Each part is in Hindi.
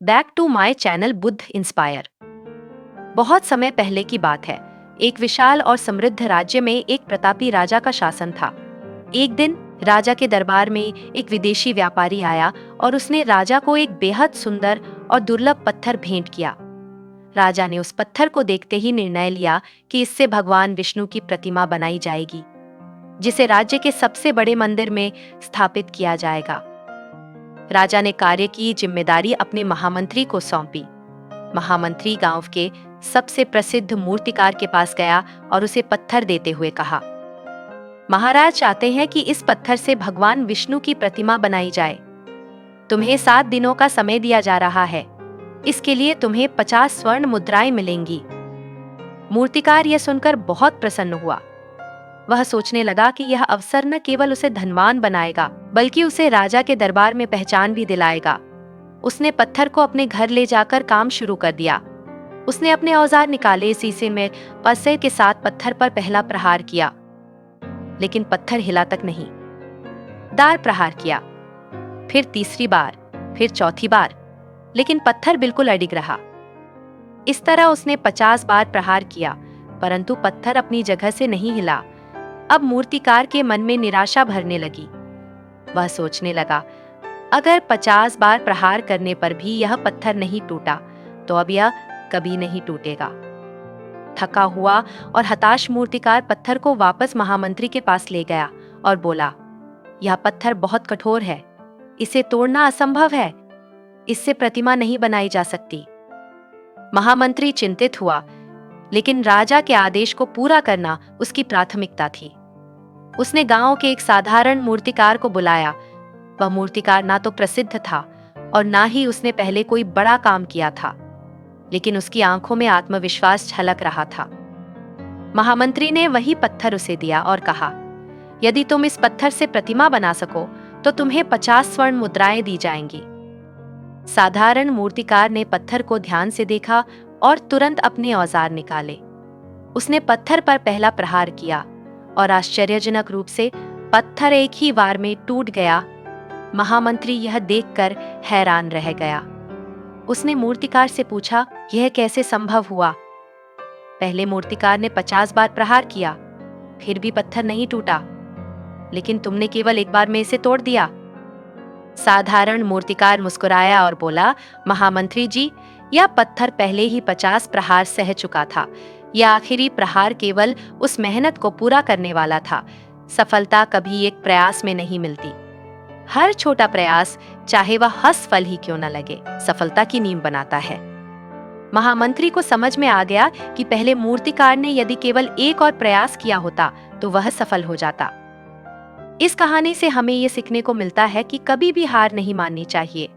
Back to my channel Buddha inspire. बहुत समय पहले की बात है। एक विशाल और समृद्ध राज्य में एक प्रतापी राजा का शासन था। एक दिन राजा के दरबार में एक विदेशी व्यापारी आया और उसने राजा को एक बेहद सुंदर और दुर्लभ पत्थर भेंट किया। राजा ने उस पत्थर को देखते ही निर्णय लिया कि इससे भगवान विष्णु की प्रतिमा बनाई जाएगी, जिसे राज्य के सबसे बड़े मंदिर में स्थापित किया जाएगा। राजा ने कार्य की जिम्मेदारी अपने महामंत्री को सौंपी। महामंत्री गांव के सबसे प्रसिद्ध मूर्तिकार के पास गया और उसे पत्थर देते हुए कहा, महाराज चाहते हैं कि इस पत्थर से भगवान विष्णु की प्रतिमा बनाई जाए। तुम्हें 7 दिनों का समय दिया जा रहा है। इसके लिए तुम्हें 50 स्वर्ण मुद्राएं मिलेंगी। मूर्तिकार यह सुनकर बहुत प्रसन्न हुआ। वह सोचने लगा कि यह अवसर न केवल उसे धनवान बनाएगा, बल्कि उसे राजा के दरबार में पहचान भी दिलाएगा। उसने पत्थर को अपने घर ले जाकर काम शुरू कर दिया। उसने अपने औजार निकाले, शीशे में पत्थर के साथ पत्थर पर पहला प्रहार किया, लेकिन पत्थर हिला तक नहीं। दार प्रहार किया, फिर तीसरी बार, फिर चौथी बार, लेकिन पत्थर बिल्कुल अडिग रहा। इस तरह उसने 50 बार प्रहार किया, परंतु पत्थर अपनी जगह से नहीं हिला। अब मूर्तिकार के मन में निराशा भरने लगी। वह सोचने लगा, अगर 50 बार प्रहार करने पर भी यह पत्थर नहीं टूटा, तो अब यह कभी नहीं टूटेगा। थका हुआ और हताश मूर्तिकार पत्थर को वापस महामंत्री के पास ले गया और बोला, यह पत्थर बहुत कठोर है, इसे तोड़ना असंभव है, इससे प्रतिमा नहीं बनाई जा सकती। महामंत्री चिंतित हुआ, लेकिन राजा के आदेश को पूरा करना उसकी प्राथमिकता थी। उसने गांव के एक साधारण मूर्तिकार को बुलाया। वह मूर्तिकार ना तो प्रसिद्ध था और ना ही उसने पहले कोई बड़ा काम किया था, लेकिन उसकी आंखों में आत्मविश्वास झलक रहा था। महामंत्री ने वही पत्थर उसे दिया और कहा, यदि तुम इस पत्थर से प्रतिमा बना सको तो तुम्हें 50 स्वर्ण मुद्राएं दी जाएंगी। साधारण मूर्तिकार ने पत्थर को ध्यान से देखा और तुरंत अपने औजार निकाले। उसने पत्थर पर पहला प्रहार किया और आश्चर्यजनक रूप से पत्थर एक ही बार में टूट गया। महामंत्री यह देखकर हैरान रह गया। उसने मूर्तिकार से पूछा, यह कैसे संभव हुआ? पहले मूर्तिकार ने 50 बार प्रहार किया, फिर भी पत्थर नहीं टूटा, लेकिन तुमने केवल एक बार में इसे तोड़ दिया। साधारण मूर्तिकार मुस्कुराया और बोला, महामंत्री जी, यह पत्थर पहले ही 50 प्रहार सह चुका था। यह आखिरी प्रहार केवल उस मेहनत को पूरा करने वाला था। सफलता कभी एक प्रयास में नहीं मिलती। हर छोटा प्रयास, चाहे वह असफल ही क्यों न लगे, सफलता की नींव बनाता है। महामंत्री को समझ में आ गया कि पहले मूर्तिकार ने यदि केवल एक और प्रयास किया होता तो वह सफल हो जाता। इस कहानी से हमें यह सीखने को मिलता है कि कभी भी हार नहीं माननी चाहिए।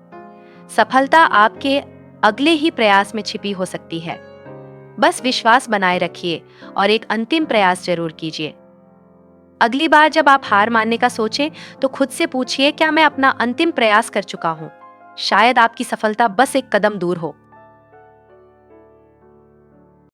सफलता आपके अगले ही प्रयास में छिपी हो सकती है। बस विश्वास बनाए रखिए और एक अंतिम प्रयास जरूर कीजिए। अगली बार जब आप हार मानने का सोचें तो खुद से पूछिए, क्या मैं अपना अंतिम प्रयास कर चुका हूं? शायद आपकी सफलता बस एक कदम दूर हो।